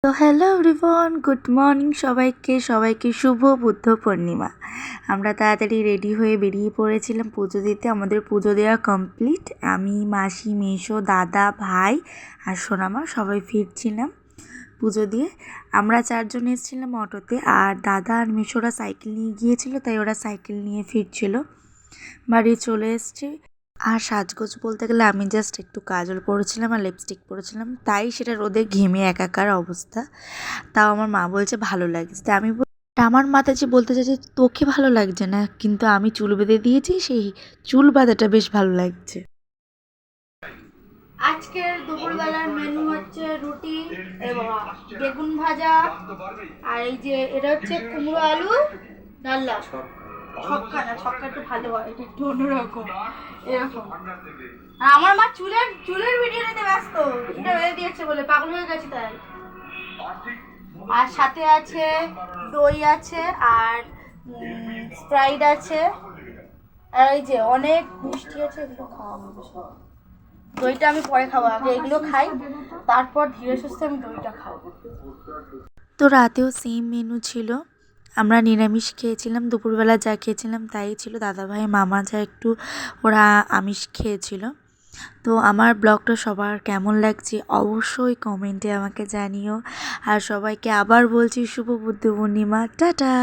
তো hello everyone, good morning সবাইকে শুভ বুদ্ধ পূর্ণিমা। আমরা তাড়াতাড়ি রেডি হয়ে বেরিয়ে পড়েছিলাম পুজো দিতে। আমাদের পুজো দেওয়া কমপ্লিট। আমি, মাসি, মেসো, দাদা, ভাই আর সোনামা সবাই ফিরছিলাম পুজো দিয়ে। আমরা 4জন এসেছিলাম অটোতে, আর দাদা আর মেসোরা সাইকেল নিয়ে গিয়েছিল, তাই ওরা সাইকেল নিয়ে ফিরছিল। বাড়ি চলে এসছি। আর সাজগোজ বলতে গেলে আমি জাস্ট একটু কাজল পরেছিলাম আর লিপস্টিক পরেছিলাম, তাই সেটা রোদে ঘেমে একাকার অবস্থা। তাও আমার মা বলছে ভালো লাগছে। তা আমি আমার মাথা যে বলতে চাইছে তোকে ভালো লাগছে না, কিন্তু আমি চুল বেঁধে দিয়েছি, সেই চুল বাঁধাটা বেশ ভালো লাগছে। আজকের দুপুরবেলার মেনু হচ্ছে রুটি এবং বেগুন ভাজা, আর এই যে এটা হচ্ছে কুমড়ো আলু ডাল্লা। ছক্কা না, ছক্কা একটু ভালো হয়, এটা একটু অন্যরকম এরকম। আর আমার মা চুলের ভিডিও নিতে ব্যস্ত, এটা বেঁধে দিয়েছে বলে পাগল হয়ে গেছে তাই। আর সাথে আছে দই আছে, আর স্প্রাইট আছে, আর এই যে অনেক মিষ্টি আছে, এগুলো খাওয়া হবে সব। দইটা আমি পরে খাবো, আগে এগুলো খাই, তারপর ধীরে সুস্থে আমি দইটা খাবো। তো রাতেও সেম মেনু ছিল। আমরা নিরামিষ খেয়েছিলাম, দুপুরবেলা যা খেয়েছিলাম তাই ছিল। দাদাভাই মামা যা একটু ওরা আমিষ খেয়েছিল। তো আমার ব্লগটা সবার কেমন লাগছে অবশ্যই কমেন্টে আমাকে জানিও। আর সবাইকে আবার বলছি শুভ বুদ্ধ পূর্ণিমা, টাটা।